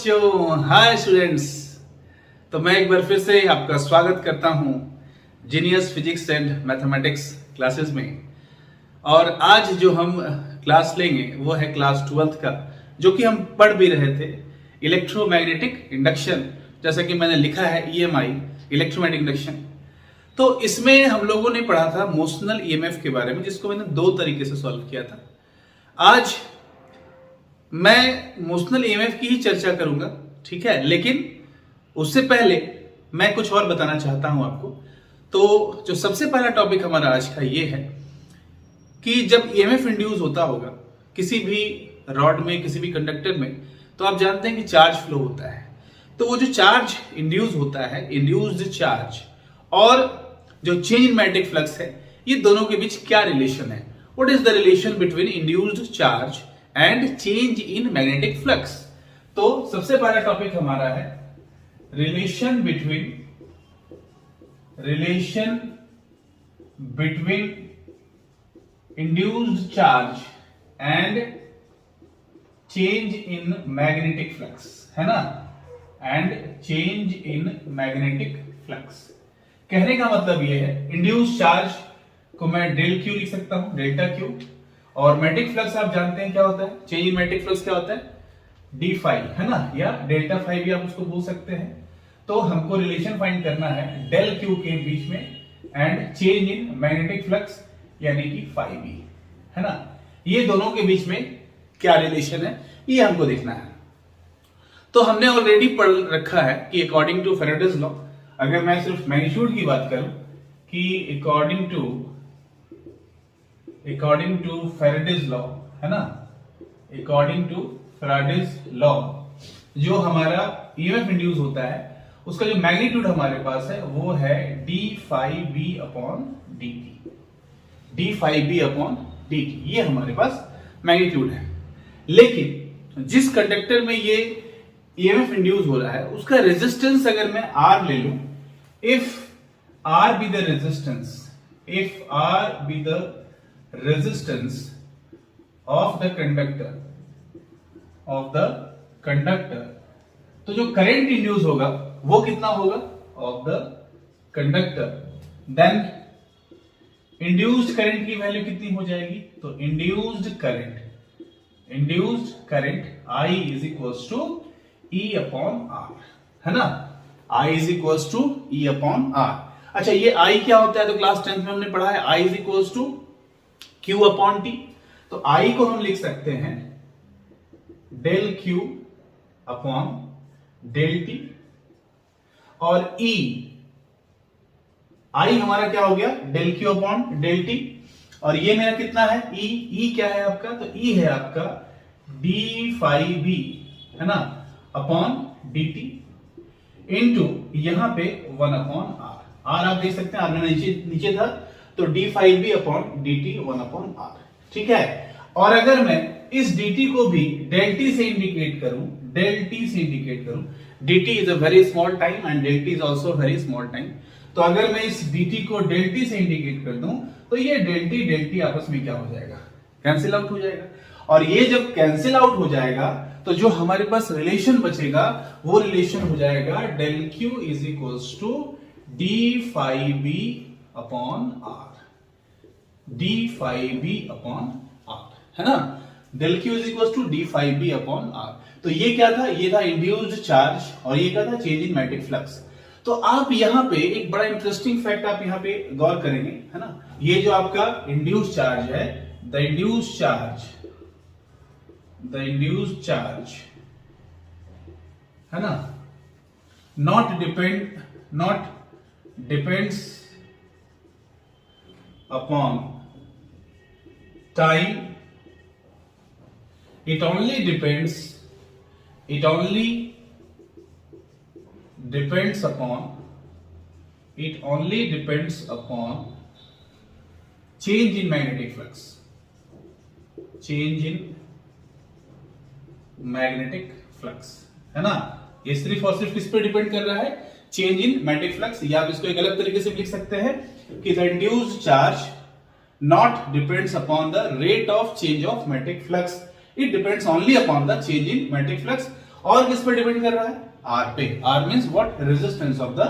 बच्चों, hi students. तो मैं एक बार फिर से आपका स्वागत करता हूं genius physics and mathematics classes में। और आज जो हम क्लास लेंगे वो है क्लास 12th का, जो कि हम पढ़ भी रहे थे इलेक्ट्रोमैग्नेटिक इंडक्शन, जैसा कि मैंने लिखा है EMI, इलेक्ट्रोमैग्नेटिक इंडक्शन। तो इसमें हम लोगों ने पढ़ा था मोशनल EMF के बारे में, जिसको मैंने दो तरीके से सॉल्व किया था। आज मैं मोशनल EMF की ही चर्चा करूंगा, ठीक है, लेकिन उससे पहले मैं कुछ और बताना चाहता हूं आपको। तो जो सबसे पहला टॉपिक हमारा आज का ये है कि जब EMF इंड्यूस होता होगा किसी भी रॉड में, किसी भी कंडक्टर में, तो आप जानते हैं कि चार्ज फ्लो होता है। तो वो जो चार्ज इंड्यूस होता है, इंड्यूस्ड चार्ज, और जो चेंज इन मैग्नेटिक फ्लक्स है, ये दोनों के बीच क्या रिलेशन है? What is the relation between induced charge and change in magnetic flux? तो सबसे पहला टॉपिक हमारा है relation between induced charge and change in magnetic flux, है ना, and change in magnetic flux. कहने का मतलब ये है, इंड्यूस्ड चार्ज को मैं डेल क्यू लिख सकता हूं, डेल्टा क्यू, और मैग्नेटिक फ्लक्स आप जानते हैं क्या होता है, चेंज इन मैग्नेटिक फ्लक्स क्या होता है, डी फाई, है ना, या डेल्टा फाई भी आप उसको बोल सकते हैं। तो हमको रिलेशन फाइंड करना है डेल क्यू के बीच में and change in magnetic flux, यानी कि फाई बी, है ना। ये दोनों के बीच में क्या रिलेशन है, ये हमको देखना है। तो हमने ऑलरेडी पढ़ रखा है कि अकॉर्डिंग टू फैराडेज लॉ, अगर मैं सिर्फ मैग्नीट्यूड की बात करूं कि अकॉर्डिंग टू फैराडेज लॉ, है ना, अकॉर्डिंग टू फैराडेज लॉ, जो हमारा EMF इंड्यूस होता है उसका जो मैग्नीट्यूड हमारे पास है वो है d phi B upon d t, d phi B upon d t, ये हमारे पास मैग्नीट्यूड है। लेकिन जिस कंडक्टर में ये EMF इंड्यूस हो रहा है उसका रेजिस्टेंस अगर मैं R ले लूं, if R be the resistance of the conductor, तो जो करंट इंड्यूस होगा वो कितना होगा, of the conductor, then induced current की वैल्यू कितनी हो जाएगी, तो induced current I is equals to E upon R, है ना, I is equals to E upon R। अच्छा, ये I क्या होता है, तो क्लास 10th में हमने पढ़ा है I is equals to Q upon T। तो I को हम लिख सकते हैं del Q upon del T, और E, I हमारा क्या हो गया, del Q upon del T, और ये मेरा कितना है, E क्या है आपका, तो E है आपका डी फाई बी, है ना, अपॉन डी टी, इंटू यहां पे 1 अपॉन R। R आप देख सकते हैं, R में नीचे था, तो d phi B upon d t 1 upon R, ठीक है। और अगर मैं इस dt को भी डेल t से इंडिकेट करूं, dt is a very small time and del t is also very small time, तो अगर मैं इस dt को डेल t से इंडिकेट कर दूं तो ये डेल t आपस में क्या हो जाएगा, कैंसिल आउट हो जाएगा। और ये जब कैंसिल आउट हो जाएगा तो जो हमारे पास रिलेशन बचेगा वो रिलेशन हो जाएगा del q is equals to d phi B upon R, d phi B upon R, है ना, del q is equals to d phi B upon R। तो ये क्या था, ये था इंड्यूस्ड चार्ज, और ये क्या था, चेंज इन मैग्नेटिक फ्लक्स। तो आप यहां पे एक बड़ा इंटरेस्टिंग फैक्ट आप यहां पे गौर करेंगे, है ना, ये जो आपका इंड्यूस्ड चार्ज है, द इंड्यूस्ड चार्ज, है ना, not depends upon time, it only depends upon change in magnetic flux, है ना। ये सिर्फ और सिर्फ किस पे डिपेंड कर रहा है, चेंज इन मैग्नेटिक फ्लक्स। या आप इसको एक अलग तरीके से लिख सकते हैं कि the induced charge not depends upon the rate of change of magnetic flux, it depends only upon the change in magnetic flux। और किस पर डिपेंड कर रहा है? आर पे। R means what? Resistance of the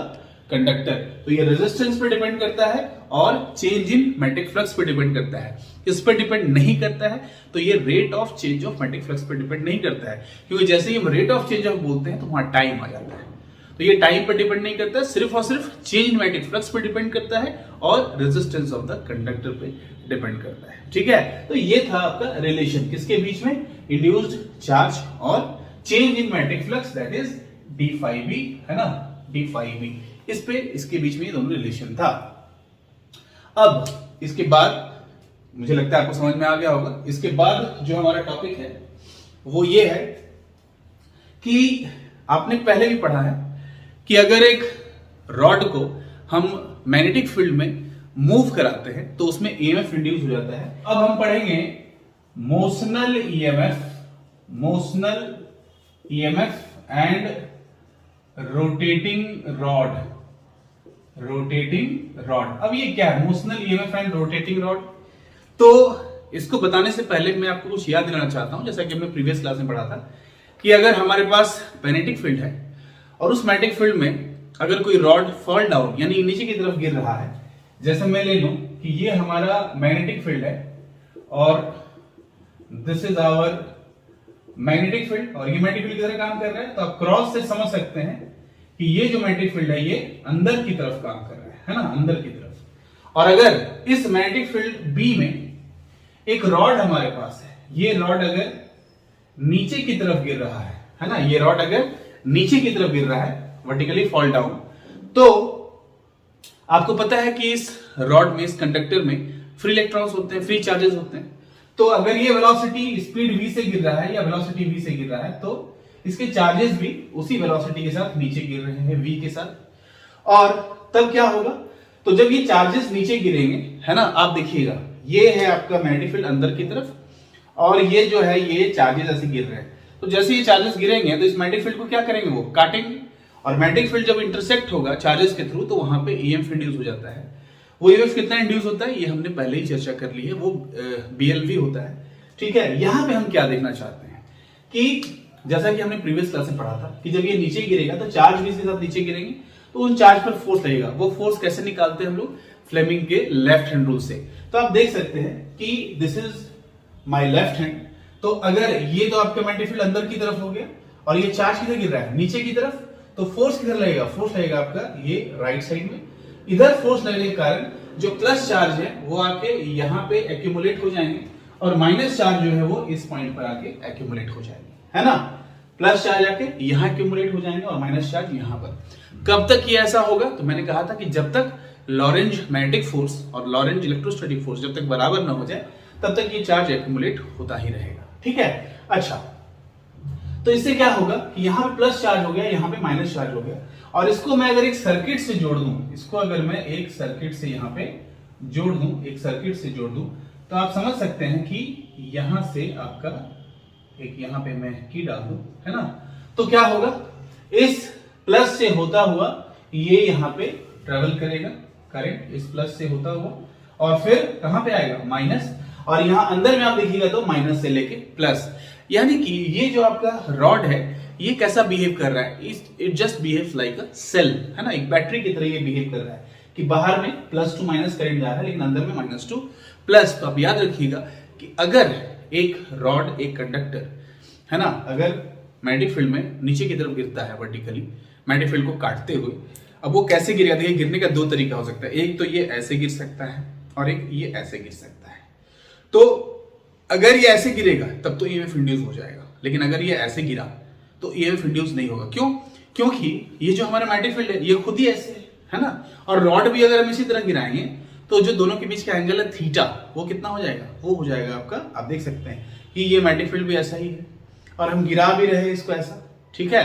conductor. तो ये resistance पे डिपेंड करता है और चेंज इन मैग्नेटिक फ्लक्स पे डिपेंड करता है। इस पर डिपेंड नहीं करता है तो ये rate of change of magnetic flux पे डिपेंड नहीं करता है, क्योंकि जैसे ही हम रेट ऑफ चेंज ऑफ बोलते हैं तो वहां टाइम आ जाता है। तो ये टाइम पर डिपेंड नहीं करता है, सिर्फ और सिर्फ चेंज इन मैग्नेटिक फ्लक्स पे डिपेंड करता है और रेजिस्टेंस ऑफ द कंडक्टर पे डिपेंड करता है। ठीक है, तो ये था आपका रिलेशन किसके बीच में? इंड्यूस्ड चार्ज और change in magnetic flux, that is d phi B, है ना, डी फाई बी। इस पे इसके बीच में ये दोनों रिलेशन था। अब इसके बाद मुझे लगता है आपको समझ में आ गया होगा। इसके बाद जो हमारा टॉपिक है वो ये है कि आपने पहले भी पढ़ा है कि अगर एक रॉड को हम मैग्नेटिक फील्ड में मूव कराते हैं तो उसमें ईएमएफ इंड्यूस हो जाता है। अब हम पढ़ेंगे motional EMF and rotating rod. अब ये क्या है? Motional EMF and rotating rod. तो इसको बताने से पहले मैं आपको कुछ याद दिलाना चाहता हूं, जैसा कि हमने प्रीवियस क्लास में पढ़ा था कि अगर हमारे पास मैग्नेटिक फील्ड है और उस मैग्नेटिक फील्ड में अगर कोई रॉड फॉल डाउन यानी नीचे की तरफ गिर रहा है, जैसे मैं ले लूं कि ये हमारा मैग्नेटिक फील्ड है और this is our magnetic field और ये मैग्नेटिक फील्ड की तरह काम कर रहा है, तो आप क्रॉस से समझ सकते हैं कि ये जो मैग्नेटिक फील्ड है ये अंदर की तरफ काम कर रहा है ना, अंदर की तरफ। और अगर इस मैग्नेटिक फील्ड बी में एक रॉड हमारे पास है, ये रॉड अगर नीचे की तरफ गिर रहा है ना, ये रॉड अगर नीचे की तरफ गिर रहा है, वर्टिकली फॉल डाउन, तो आपको पता है कि इस रॉड में, इस कंडक्टर में फ्री इलेक्ट्रॉन्स होते हैं, फ्री चार्जेस होते हैं। तो अगर ये वेलोसिटी स्पीड v से गिर रहा है या वेलोसिटी v से गिर रहा है तो इसके चार्जेस भी उसी वेलोसिटी के साथ नीचे गिर रहे हैं v के साथ। और तब क्या होगा? तो जब ये चार्जेस नीचे गिरेंगे, है ना, आप देखिएगा ये है आपका मैग्नेटिक फील्ड अंदर की तरफ और ये जो है ये चार्जेस ऐसे गिर रहे हैं। तो जैसे ये चार्जेस गिरेंगे तो इस मैग्नेटिक फील्ड को क्या करेंगे? वो काटेंगे। और मैग्नेटिक फील्ड जब इंटरसेक्ट होगा चार्जेस के थ्रू तो वहां पे ईएमएफ इंड्यूस हो जाता है। वो ईएमएफ कितना इंड्यूस होता है ये हमने पहले ही चर्चा कर ली है, वो बीएलवी होता है। ठीक है, यहां पे हम क्या देखना चाहते हैं कि जैसा कि हमने प्रीवियस क्लास में पढ़ा था कि जब ये नीचे गिरेगा तो चार्ज भी इसके साथ नीचे गिरेंगे तो उन चार्ज पर फोर्स लगेगा। वो फोर्स कैसे निकालते हैं हम लोग? फ्लेमिंग के लेफ्ट हैंड रूल से। तो आप देख सकते हैं कि this is my left hand, तो अगर ये तो आपका मैग्नेटिक फील्ड अंदर की तरफ हो गया और ये चार्ज किधर गिर रहा है? नीचे की तरफ, तो फोर्स किधर लगेगा? फोर्स लगेगा आपका ये राइट साइड में। इधर फोर्स लगने के कारण जो प्लस चार्ज है वो आके यहाँ पे एक्यूमुलेट हो जाएंगे और माइनस चार्ज जो है वो इस पॉइंट पर आके एक्यूमुलेट हो जाएंगे, है ना। प्लस चार्ज आके यहाँ एक्यूमुलेट हो जाएंगे और माइनस चार्ज यहाँ पर। कब तक ये ऐसा होगा? तो मैंने कहा था कि जब तक लॉरेंज मैग्नेटिक फोर्स और लॉरेंज इलेक्ट्रोस्टैटिक फोर्स जब तक बराबर ना हो जाए तब तक ये चार्ज एक्यूमुलेट होता ही रहेगा। ठीक है, अच्छा, तो इससे क्या होगा कि यहाँ पे प्लस चार्ज हो गया, यहाँ पे माइनस चार्ज हो गया और इसको मैं अगर एक सर्किट से जोड़ दूं, इसको अगर मैं एक सर्किट से यहाँ पे जोड़ दूं, एक सर्किट से जोड़ दूं, तो आप समझ सकते हैं कि यहां से आपका एक यहाँ पे मैं की डाल दूं, है ना, तो क्या होगा? इस प्लस से होता हुआ ये यहाँ पे ट्रेवल करेगा करंट, इस प्लस से होता हुआ और फिर कहां पे आएगा? माइनस। और यहां अंदर में आप देखिएगा तो माइनस से लेके प्लस, यानी कि ये जो आपका रॉड है ये कैसा बिहेव कर रहा है? It just behaves like a cell, है ना, एक बैटरी की तरह ये बिहेव कर रहा है कि बाहर में प्लस टू माइनस करंट जा रहा है लेकिन अंदर में माइनस टू प्लस। तो आप याद रखिएगा कि अगर एक रॉड, एक कंडक्टर, है ना, अगर मैग्नेटिक फील्ड में नीचे की तरफ गिरता है वर्टिकली मैग्नेटिक फील्ड को काटते हुए, अब वो कैसे गिरेगा? देखिए, गिरने का दो तरीका हो सकता है, एक तो ये ऐसे गिर सकता है और एक ये ऐसे गिर सकता है। तो अगर ये ऐसे गिरेगा तब तो ईएमएफ इंड्यूस हो जाएगा, लेकिन अगर ये ऐसे गिरा तो ईएमएफ इंड्यूस नहीं होगा। क्यों? क्योंकि ये जो हमारा मैग्नेटिक फील्ड है ये खुद ही ऐसे है ना, और रॉड भी अगर हम इसी तरह गिराएंगे तो जो दोनों के बीच का एंगल है थीटा, वो कितना हो जाएगा? वो हो जाएगा आपका, आप देख सकते हैं कि ये मैग्नेटिक फील्ड भी ऐसा ही है और हम गिरा भी रहे इसको ऐसा। ठीक है,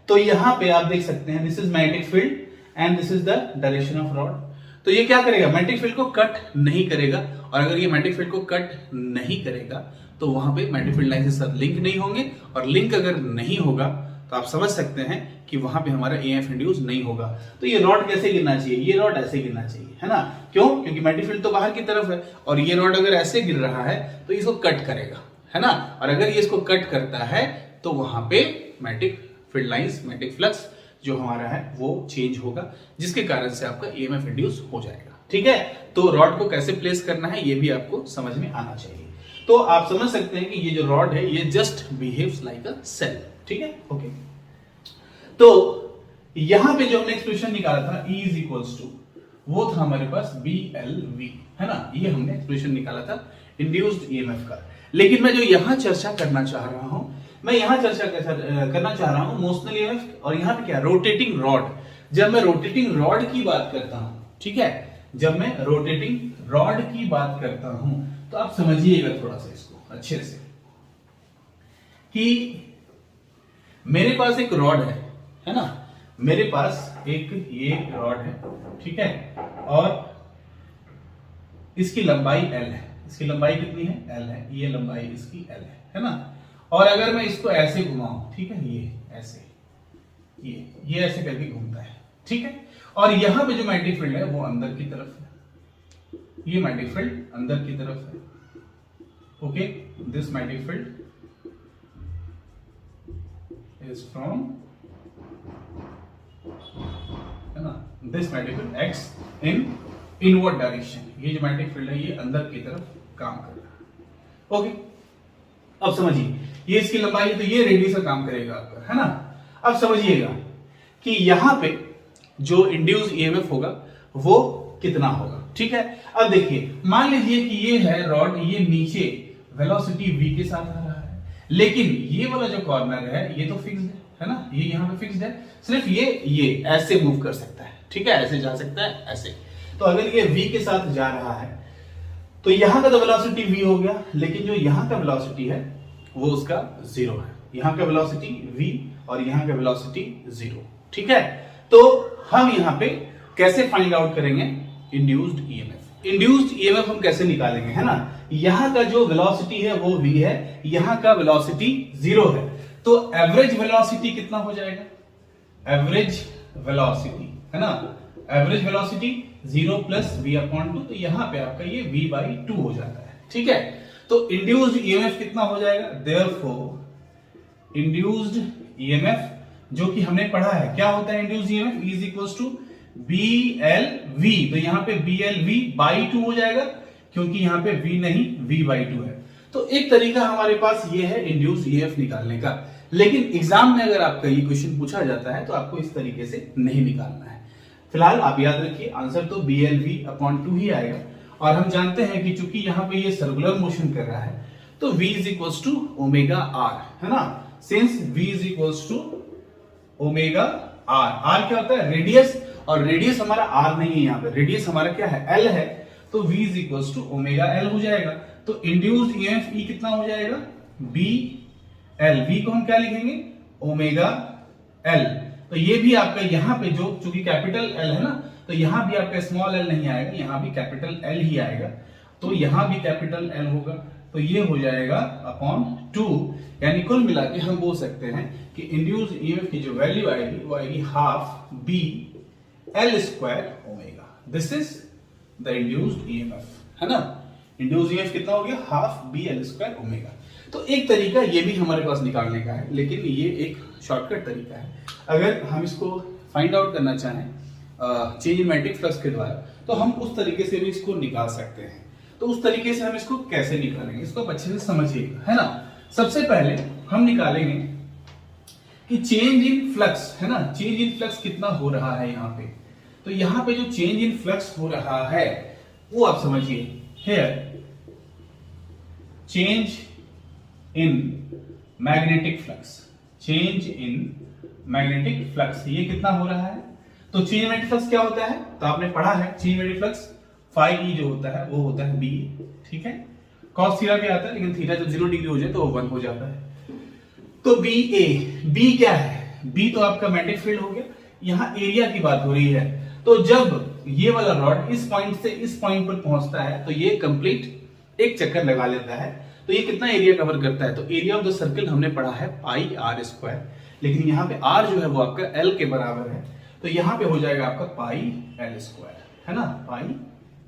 तो यहां पे आप देख सकते हैं this is magnetic field and this is the direction of rod. तो ये क्या करेगा? मैग्नेटिक फील्ड को कट नहीं करेगा, और अगर ये मैग्नेटिक फील्ड को कट नहीं करेगा तो वहां पे मैग्नेटिक फील्ड लाइन के साथ लिंक नहीं होंगे, और लिंक अगर नहीं होगा तो आप समझ सकते हैं कि वहां पे हमारा ईएमएफ इंड्यूस नहीं होगा। तो ये रॉड कैसे गिरना चाहिए? ये रॉड ऐसे गिरना चाहिए, है ना। क्यों? क्योंकि मैग्नेटिक फील्ड तो बाहर की तरफ है और ये रॉड अगर ऐसे गिर रहा है तो इसको कट करेगा, है ना, और अगर ये इसको कट करता है तो वहां पे magnetic field lines, magnetic flux जो हमारा है वो चेंज होगा, जिसके कारण से आपका ईएमएफ इंड्यूस हो जाएगा। ठीक है, तो रॉड को कैसे प्लेस करना है ये भी आपको समझ में आना चाहिए। तो आप समझ सकते हैं कि ये जो रॉड है ये just behaves like a cell. ठीक है, ओके। तो यहां पे जो हमने एक्सप्रेशन निकाला था E इज इक्वल्स टू, वो था हमारे पास BLV, है ना, ये हमने एक्सप्रेशन निकाला था इंड्यूस्ड ईएमएफ का। लेकिन मैं जो यहां चर्चा करना चाह रहा हूं, मैं यहां चर्चा करना चाह रहा हूं मोशनल ईएमएफ, और यहां पे क्या, रोटेटिंग रॉड। जब मैं रोटेटिंग रॉड की बात करता हूं, ठीक है, जब मैं रोटेटिंग रॉड की बात करता हूं, तो आप समझिएगा थोड़ा सा इसको अच्छे से, कि मेरे पास एक रॉड है ना, मेरे पास एक ये रॉड है, ठीक है, और इसकी लंबाई L है। इसकी लंबाई कितनी है? L है, ये लंबाई इसकी L है ना। और अगर मैं इसको ऐसे घुमाऊं, ठीक है, ये ऐसे, ये ऐसे करके घूमता है, ठीक है, और यहां पे जो मैग्नेटिक फील्ड है वो अंदर की तरफ है, ये मैग्नेटिक फील्ड अंदर की तरफ है। Okay, this magnetic field is from, है ना, this magnetic field acts in inward direction। ये जो मैग्नेटिक फील्ड है ये अंदर की तरफ काम कर रहा है। ओके, अब समझिए, ये इसकी लंबाई है तो ये रेडियस का काम करेगा आपका, है ना। अब समझिएगा कि यहां पे जो इंड्यूस ईएमएफ होगा वो कितना होगा। ठीक है, अब देखिए, मान लीजिए कि ये है रॉड, ये नीचे वेलोसिटी v के साथ आ रहा है, लेकिन ये वाला जो कॉर्नर है ये तो फिक्स्ड है ना, ये यहाँ पे फिक्स्ड है, सिर्फ ये ऐसे मूव कर सकता है, ठीक है, ऐसे जा सकता है, ऐसे। तो अगर ये v के साथ जा रहा है तो यहाँ का तो वेलोसिटी v हो गया, लेकिन जो यहाँ का वेलोसिटी है वो उसका 0 है। यहाँ का वेलोसिटी v और यहाँ का वेलोसिटी 0। ठीक है, तो हम यहाँ पे कैसे फाइंड आउट करेंगे इंड्यूस्ड ईएमएफ? इंड्यूस्ड ईएमएफ हम कैसे निकालेंगे, है ना। यहाँ का जो वेलोसिटी है वो v है, यहाँ का वेलोसिटी 0 है, तो एवरेज वेलोसिटी कितना हो जाएगा? एवरेज वेलोसिटी, है ना, एवरेज वेलोसिटी 0 प्लस v/2, तो यहाँ पे आपका ये v/2 हो जाता है। ठीक है, तो इंड्यूस्ड ईएमएफ कितना हो जाएगा? देयरफॉर इंड्यूस्ड ईएमएफ जो कि हमने पढ़ा है, क्या होता है induced EMF? E is equals to BLV, तो यहाँ पे BLV/2 हो जाएगा, क्योंकि यहाँ पे v नहीं v/2 है। तो एक तरीका हमारे पास ये है इंड्यूस्ड ईएमएफ निकालने का, लेकिन एग्जाम में अगर आपका ये क्वेश्चन पूछा जाता है तो आपको इस तरीके से नहीं निकालना है। फिलहाल आप याद रखिए, आंसर तो BLV/2 ही आएगा, और हम जानते हैं कि चूंकि यहाँ पे ये सर्कुलर मोशन कर रहा है तो v is equals to omega r, है ना। Since v is equals to omega r, r क्या होता है? रेडियस, और रेडियस हमारा r नहीं है, यहाँ पे रेडियस हमारा क्या है? L है, तो v is equals to omega L हो जाएगा। तो इंड्यूस्ड ईएमएफ E कितना हो जाएगा? BL, v को हम क्या लिखेंगे? Omega L। तो ये भी आपका यहाँ पे जो चूंकि कैपिटल L है ना, तो यहाँ भी आपका स्मॉल l नहीं आएगा, यहाँ भी कैपिटल L ही आएगा, तो यहाँ भी कैपिटल L होगा, तो ये हो जाएगा अपॉन 2, यानी कुल मिला के हम बोल सकते हैं कि इंड्यूस्ड ईएमएफ की जो वैल्यू आएगी वो आएगी half BL square omega. This is the induced EMF, है ना। इंड्यूस्ड ईएमएफ कितना हो गया? Half BL square omega. तो एक तरीका ये भी हमारे पास निकालने का है, लेकिन ये एक शॉर्टकट तरीका है। अगर हम इसको फाइंड आउट करना चाहें चेंज इन मैग्नेटिक फ्लक्स के द्वारा, तो हम उस तरीके से भी इसको निकाल सकते हैं। तो उस तरीके से हम इसको कैसे निकालेंगे, इसको आप अच्छे से समझिएगा, है ना। सबसे पहले हम निकालेंगे कि चेंज इन फ्लक्स, है ना, चेंज इन फ्लक्स कितना हो रहा है यहाँ पे। तो यहाँ पे जो चेंज इन फ्लक्स हो रहा है वो आप समझिए, here change in magnetic flux, change in magnetic flux, ये कितना हो रहा है? तो चेंज मैग्नेटिक फ्लक्स क्या होता है? तो आपने पढ़ा है change magnetic flux phi E जो होता है वो होता है बी, ठीक है। कॉस थीटा भी आता है, लेकिन थीटा जब 0 डिग्री हो जाए तो वो 1 हो जाता है। तो बी ए, बी क्या है? बी तो आपका मैग्नेटिक फील्ड हो गया। यहाँ एरिया की बात हो रही है, तो जब ये वाला रॉड इस पॉइंट से इस पॉइंट पर पहुंचता है तो ये कंप्लीट एक चक्कर लगा लेता है, तो ये कितना एरिया कवर करता है? तो एरिया ऑफ द सर्कल हमने पढ़ा है पाई आर स्क्वायर, लेकिन यहाँ पे आर जो है वो आपका एल के बराबर है, तो यहाँ पे हो जाएगा आपका पाई एल स्क्वायर, है ना, pi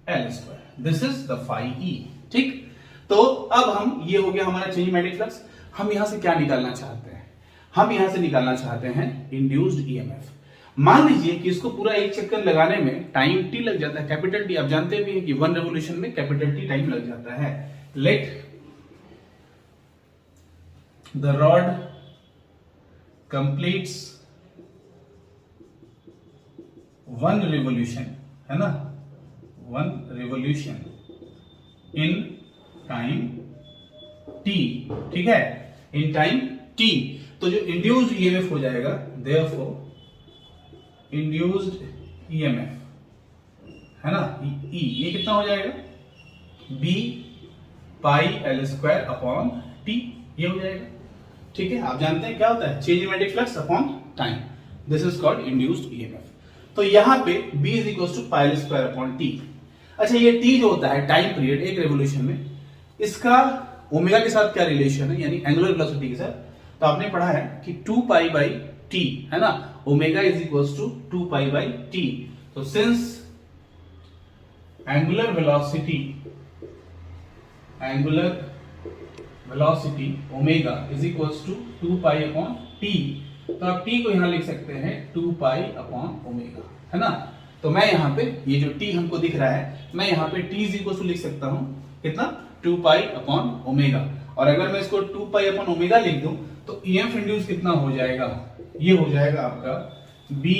L square. This is the phi E, ठीक। तो अब हम, ये हो गया हमारा चेंज मैग्नेटिक फ्लक्स। हम यहां से क्या निकालना चाहते हैं? हम यहां से निकालना चाहते हैं इंड्यूस्ड ईएमएफ। मान लीजिए कि इसको पूरा एक चक्कर लगाने में टाइम टी लग जाता है, कैपिटल टी। आप जानते भी हैं कि 1 रेवोल्यूशन में कैपिटल टी टाइम लग जाता है। Let the rod completes 1 revolution, है ना, 1 रेवोल्यूशन इन टाइम टी, ठीक है, इन टाइम टी। तो जो इंड्यूस्ड ईएमएफ हो जाएगा, देयरफॉर इंड्यूस्ड ईएमएफ, है ना, ई, ये कितना हो जाएगा, B pi L square upon t, ये हो जाएगा। ठीक है, आप जानते हैं क्या होता है, change in magnetic flux upon time. This is called induced EMF. तो यहां पे B is equal to pi L square upon t. अच्छा, ये टी जो होता है टाइम पीरियड एक रेवोल्यूशन में, इसका ओमेगा के साथ क्या रिलेशन है, यानी एंगुलर वेलोसिटी के साथ। तो आपने पढ़ा है कि 2 पाई बाई टी, है ना, omega is equal to 2 pi by T. तो since angular velocity omega is equal to 2 pi upon T, तो आप टी को यहां लिख सकते हैं 2 पाई अपॉन ओमेगा, है ना। तो मैं यहां पे ये जो टी हमको दिख रहा है, मैं यहां पे टी इज इक्वल टू लिख सकता हूं कितना, 2 पाई अपॉन ओमेगा। और अगर मैं इसको 2 पाई अपॉन ओमेगा लिख दूं तो ईएमएफ इंड्यूस कितना हो जाएगा, ये हो जाएगा आपका B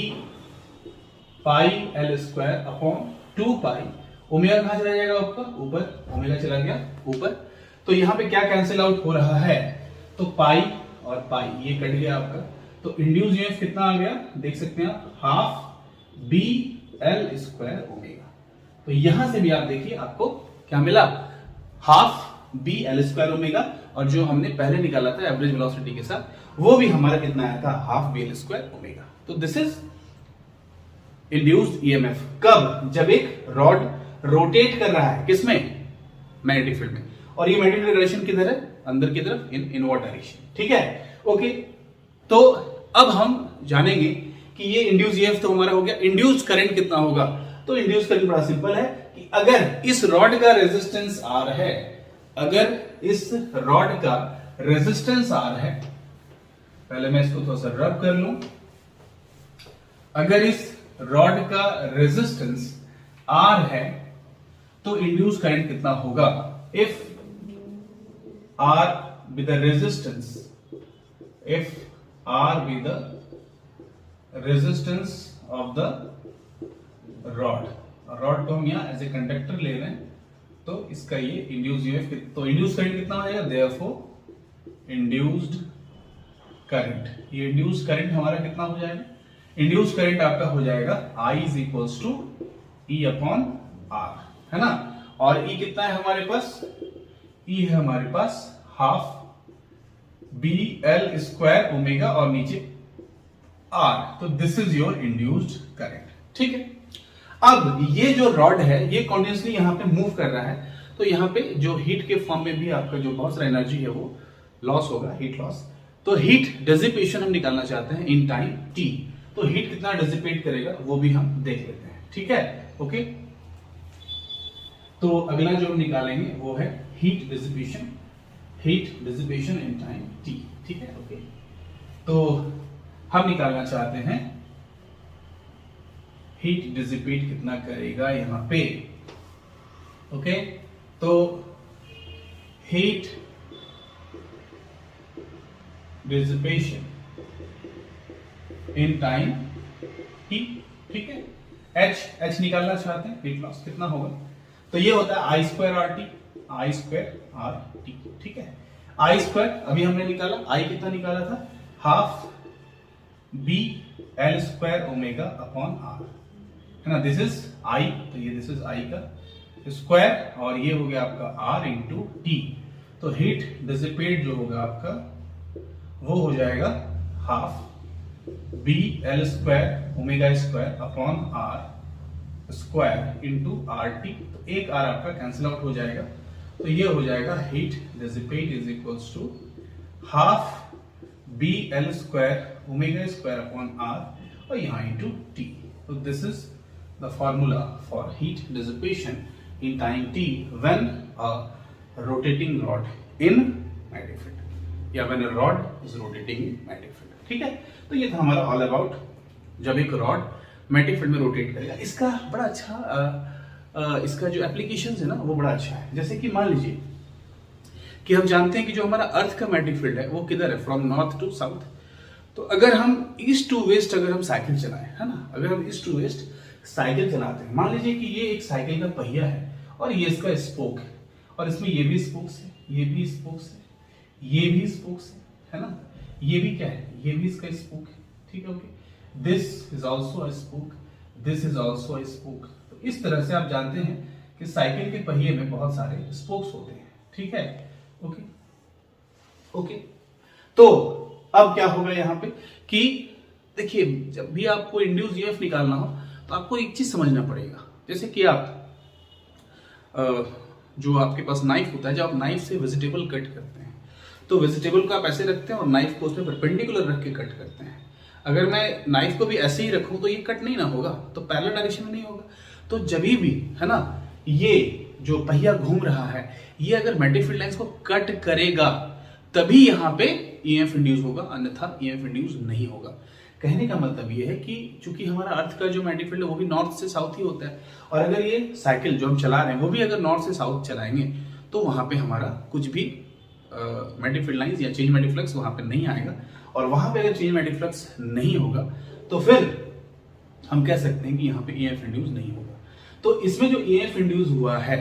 pi L square upon 2 pi. Omega कहां चला जाएगा आपका, ऊपर, ओमेगा चला गया ऊपर। तो यहां पे क्या कैंसिल आउट हो रहा है, तो पाई और पाई ये कट गया आपका। तो इंड्यूस ईएमएफ कितना आ गया, देख सकते हैं आप, half B L square omega. तो यहां से भी आप देखिए आपको क्या मिला, half B L square omega, और जो हमने पहले निकाला था एवरेज वेलोसिटी के साथ, वो भी हमारा कितना आया था, half B L square omega. तो दिस इज इंड्यूस्ड ईएमएफ। कब, जब एक रॉड रोटेट कर रहा है, किसमें, मैग्नेटिक फील्ड में, और ये मैग्नेटिक डायरेक्शन किधर है, अंदर की तरफ, इन इनवर्ड डायरेक्शन। ठीक है, ओके। तो अब हम जानेंगे कि ये इंड्यूस ईएमएफ तो हमारा हो गया। इंड्यूस करंट कितना होगा, तो इंड्यूस करंट बड़ा सिंपल है कि अगर इस रॉड का रेजिस्टेंस आर है, अगर इस रॉड का रेजिस्टेंस आर है, पहले मैं इसको थोड़ा सा रब कर लूं, अगर इस रॉड का रेजिस्टेंस आर है तो इंड्यूस करंट कितना होगा, if R with the resistance, if R with the resistance of the rod, rod को हम यहां एज ए कंडक्टर ले रहे हैं, तो इसका ये इंड्यूस ईएमएफ, तो इंड्यूस करंट कितना हो जाएगा, देयरफॉर इंड्यूस्ड करंट, ये इंड्यूस करंट हमारा कितना हो जाएगा, इंड्यूस करंट आपका हो जाएगा I is equals to E upon R, है ना। और E कितना है हमारे पास, E है हमारे पास half B L square omega और नीचे R। तो this is your induced current. ठीक है, अब ये जो रॉड है ये कॉन्टिन्यूसली यहां पे मूव कर रहा है, तो यहां पे जो हीट के फॉर्म में भी आपका जो बहुत सारा एनर्जी है वो लॉस होगा, हीट लॉस। तो हीट डिसिपेशन हम निकालना चाहते हैं इन टाइम t, तो हीट कितना डिसिपेट करेगा वो भी हम देख लेते हैं। ठीक है, ओके। तो अगला जो हम निकालेंगे वो है heat dissipation, heat dissipation in time t। ठीक है, ओके। तो हम निकालना चाहते हैं हीट डिसिपेट कितना करेगा यहां पे, ओके। तो heat dissipation in time t, ठीक है। h निकालना चाहते हैं, हीट लॉस कितना होगा, तो ये होता है I square R T, I square R T. ठीक है, आई स्क्वायर अभी हमने निकाला, आई कितना निकाला था, half B L square omega upon R, है ना। दिस इज आई, तो ये दिस इज आई का स्क्वायर, और ये हो गया आपका आर इंटू टी। तो हीट डिसिपेट जो होगा आपका वो हो जाएगा half B L square omega square upon R square into R t. तो एक आर आपका कैंसिल आउट हो जाएगा, तो ये हो जाएगा heat dissipate is equals to half B L square omega square upon R और यहाँ इंटू टी। तो this is the formula for heat dissipation in time t when a rotating rod in magnetic field। या when a rod is rotating in magnetic field. ठीक है, तो ये था हमारा ऑल अबाउट जब एक रॉड मैग्नेटिक फील्ड में रोटेट करेगा। इसका बड़ा अच्छा इसका जो एप्लीकेशन है ना वो बड़ा अच्छा है। जैसे कि मान लीजिए कि हम जानते हैं कि जो हमारा अर्थ का मैग्नेटिक फील्ड है वो किधर है, फ्रॉम नॉर्थ टू साउथ। तो अगर हम ईस्ट टू वेस्ट अगर हम साइकिल चलाएं, है ना, अगर हम ईस्ट टू वेस्ट साइकिल चलाते हैं, मान लीजिए कि ये एक साइकिल का पहिया है और ये इसका स्पोक है और इसमें ये भी स्पोक्स है, ये भी स्पोक्स है, ये भी स्पोक्स है ना, ये भी क्या है, ये भी इसका स्पोक है। ठीक है, okay, this is also a spoke, this is also a spoke. तो इस तरह से आप जानते हैं कि साइकिल के पहिए में बहुत सारे स्पोक्स होते हैं। ठीक है, ओके ओके। तो अब क्या होगा यहाँ पे कि देखिए, जब भी आपको इंड्यूस ईएमएफ निकालना हो तो आपको एक चीज समझना पड़ेगा। जैसे कि आप जो आपके पास नाइफ होता है, जब आप नाइफ से वेजिटेबल कट करते हैं तो वेजिटेबल को आप ऐसे रखते हैं और नाइफ को उसमें परपेंडिकुलर रख के कट करते हैं। अगर मैं नाइफ को भी ऐसे ही रखूं तो ये कट नहीं ना होगा, तो पैरेलल डायरेक्शन में नहीं होगा। तो जब भी, है ना, ये जो पहिया घूम रहा है ये अगर मैग्नेटिक फील्ड लाइंस को कट करेगा तभी यहाँ पे ईएमएफ इंड्यूस होगा, अन्यथा ईएमएफ इंड्यूस नहीं होगा। कहने का मतलब ये है कि चूंकि हमारा अर्थ का जो मैग्नेटिक फील्ड है वो भी नॉर्थ से साउथ ही होता है, और अगर ये साइकिल जो हम चला रहे हैं वो भी अगर नॉर्थ से साउथ चलाएंगे तो वहां पे हमारा कुछ भी मैग्नेटिक फील्ड लाइंस या चेंज मैग्नेटिक फ्लक्स वहां पे नहीं आएगा। और वहां पे अगर चेंज मैग्नेटिक फ्लक्स नहीं होगा तो फिर हम कह सकते हैं कि यहाँ पे ईएमएफ इंड्यूस नहीं होगा। तो इसमें जो ईएमएफ इंड्यूस हुआ है,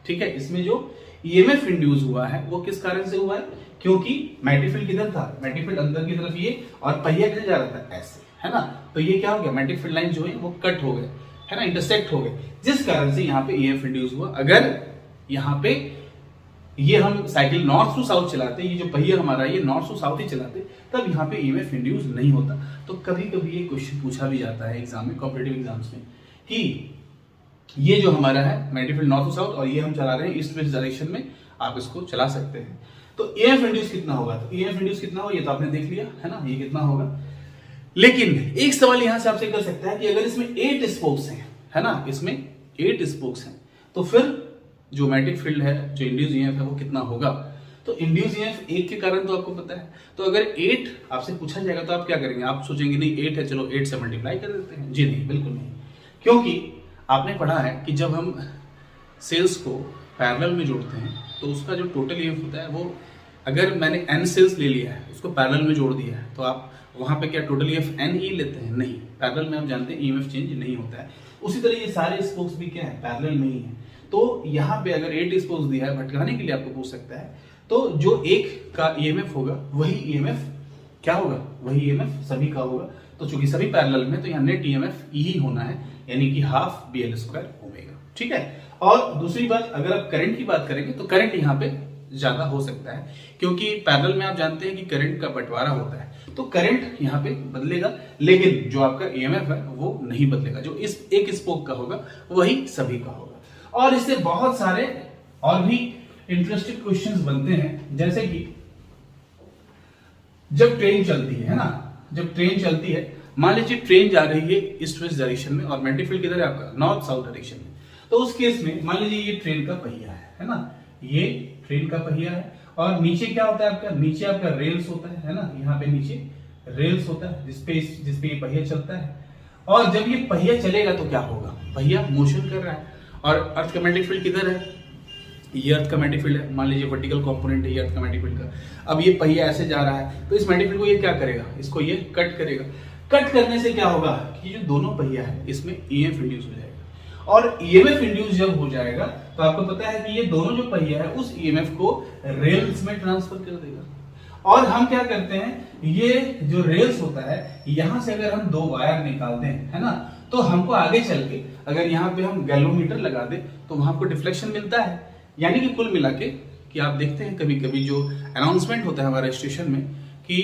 ठीक है, इसमें जो ईएमएफ इंड्यूस हुआ है वो किस कारण से हुआ है, क्योंकि मैग्नेटिक फील्ड किधर था, मैग्नेटिक फील्ड अंदर की तरफ ये, और पहिया किधर जा रहा था, ऐसे, है ना। तो ये क्या हो गया, मैग्नेटिक फील्ड लाइन जो है वो कट हो गए, है ना, इंटरसेक्ट हो गए, जिस कारण से यहाँ पे ईएमएफ इंड्यूस हुआ। अगर यहाँ पे ये हम साइकिल नॉर्थ टू साउथ चलाते, ये जो पहिया हमारा ये नॉर्थ टू साउथ ही चलाते, तब यहाँ पे ईएमएफ इंड्यूस नहीं होता। तो कभी कभी ये क्वेश्चन पूछा भी जाता है एग्जाम में, कॉम्पिटिटिव एग्जाम्स में, कि ये जो हमारा है magnetic field north to south और ये हम चला रहे हैं ईस्ट वेस्ट डायरेक्शन में, आप इसको चला सकते हैं। तो ईएमएफ इंड्यूस कितना होगा, तो ईएमएफ इंड्यूस कितना होगा ये तो आपने देख लिया, है ना, ये कितना होगा। लेकिन एक सवाल यहां से आपसे कर सकता है कि अगर इसमें 8 स्पोक्स हैं, है ना, इसमें 8 स्पोक्स हैं, तो फिर जो मैग्नेटिक फील्ड है, जो इंड्यूस ईएमएफ है वो कितना होगा। तो इंड्यूस ईएमएफ 1 के कारण तो आपको पता है, तो अगर 8 आपसे पूछा जाएगा तो आप क्या करेंगे, आप सोचेंगे नहीं 8 है, चलो 8 से मल्टीप्लाई कर देते हैं। जी नहीं, बिल्कुल नहीं, क्योंकि आपने पढ़ा है कि जब हम सेल्स को पैरेलल में जोड़ते हैं तो उसका जो टोटल ईएमएफ होता है वो, अगर मैंने n सेल्स ले लिया है उसको पैरेलल में जोड़ दिया है तो आप वहां पे क्या टोटल ईएमएफ n ही लेते हैं, नहीं, पैरेलल में हम जानते हैं ईएमएफ चेंज नहीं होता है। उसी तरह ये सारे स्पोक्स भी क्या है, पैरेलल में ही है। तो यहाँ पे अगर 8 स्पोक्स दिया है, भटकाने के लिए आपको पूछ सकता है, तो जो एक का ईएमएफ होगा वही ईएमएफ क्या होगा, वही ईएमएफ सभी का होगा। तो चूंकि सभी पैरेलल में, तो यहाँ नेट ईएमएफ ही होना है, यानी कि हाफ BL² ओमेगा। ठीक है, और दूसरी बात, अगर आप करंट की बात करेंगे तो करंट यहाँ पे ज्यादा हो सकता है, क्योंकि पैरेलल में आप जानते हैं कि करंट का बंटवारा होता है, तो करंट यहाँ पे बदलेगा, लेकिन जो आपका ईएमएफ है वो नहीं बदलेगा। जो इस एक स्पोक का होगा वही सभी का होगा। और इससे बहुत सारे और भी इंटरेस्टिंग क्वेश्चंस बनते हैं, जैसे कि जब ट्रेन चलती है ना, जब ट्रेन चलती है, मान लीजिए ट्रेन जा रही है ईस्ट वेस्ट डायरेक्शन में और मैग्नेटिक फील्ड किधर है आपका, नॉर्थ साउथ डायरेक्शन में। तो उस केस में मान लीजिए ये ट्रेन का पहिया है ना, ये ट्रेन का पहिया है, और नीचे क्या होता है आपका, नीचे आपका रेल्स होता है ना, यहाँ पे नीचे रेल्स होता है जिसपे ये पहिया चलता है। और जब ये पहिया चलेगा तो क्या होगा, पहिया मोशन कर रहा है, और अर्थ का मैग्नेटिक फील्ड किधर है, ये अर्थ का मैग्नेटिक फील्ड है, मान लीजिए वर्टिकल कंपोनेंट है ये अर्थ का मैग्नेटिक फील्ड का। अब ये पहिया ऐसे जा रहा है तो इस मैग्नेटिक फील्ड को ये क्या करेगा, इसको ये कट करेगा। कट करने से क्या होगा कि जो दोनों पहिया है इसमें ईएमएफ इंड्यूस हो जाएगा, और ईएमएफ इंड्यूस जब हो जाएगा तो आपको पता है कि ये दोनों जो पहिया है उस ईएमएफ को रेल्स में ट्रांसफर कर देगा। और हम क्या करते हैं, ये जो रेल्स होता है यहां से अगर हम 2 वायर निकाल दें, है ना, तो हमको आगे चल के अगर यहाँ पे हम गैल्वोमीटर लगा दें तो वहां पर डिफ्लेक्शन मिलता है। यानी कि कुल मिला के कि आप देखते हैं कभी कभी जो अनाउंसमेंट होता है हमारे स्टेशन में कि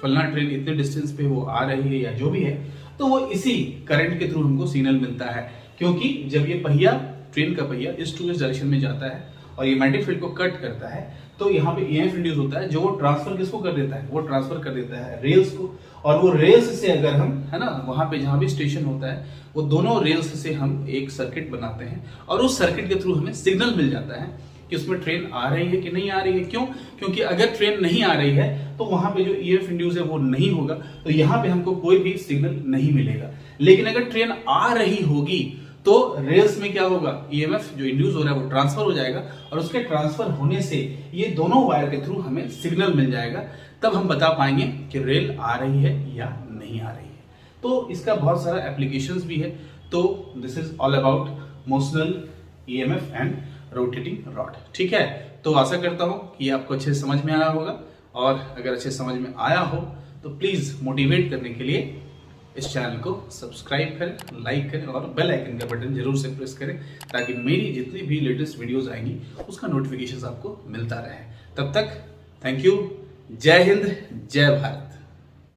फलना ट्रेन इतने डिस्टेंस पे वो आ रही है या जो भी है, तो वो इसी करंट के थ्रू हमको सिग्नल मिलता है। क्योंकि जब ये पहिया, ट्रेन का पहिया ईस्ट टू वेस्ट डायरेक्शन में जाता है और ये मैग्नेटिक फील्ड को कट करता है, तो यहाँ पे ईएमएफ इंड्यूस होता है, जो वो ट्रांसफर किसको कर देता है, वो ट्रांसफर कर देता है रेल्स को। और वो रेल्स से अगर हम, है ना, वहां पे जहां भी स्टेशन होता है वो दोनों रेल्स से हम एक सर्किट बनाते हैं और उस सर्किट के थ्रू हमें सिग्नल मिल जाता है कि उसमें ट्रेन आ रही है कि नहीं आ रही है। क्यों? क्योंकि अगर ट्रेन नहीं आ रही है तो वहां पे जो ईएमएफ इंड्यूस है वो नहीं होगा, तो यहाँ पे हमको कोई भी सिग्नल नहीं मिलेगा। लेकिन अगर ट्रेन आ रही होगी तो रेल्स में क्या होगा, ईएमएफ जो इंड्यूस हो रहा है वो ट्रांसफर हो जाएगा, और उसके ट्रांसफर होने से ये दोनों वायर के थ्रू हमें सिग्नल मिल जाएगा। तब हम बता पाएंगे कि रेल आ रही है या नहीं आ रही है। तो इसका बहुत सारा एप्लीकेशंस भी है। तो this is all about motional EMF and rotating rod. ठीक है, तो आशा करता हूं कि आपको अच्छे से समझ में आया होगा, और अगर अच्छे से समझ में आया हो तो प्लीज मोटिवेट करने के लिए इस चैनल को सब्सक्राइब करें, लाइक करें और बेल आइकन का बटन जरूर से प्रेस करें, ताकि मेरी जितनी भी लेटेस्ट वीडियोस आएंगी उसका नोटिफिकेशन आपको मिलता रहे। तब तक थैंक यू। जय हिंद, जय भारत।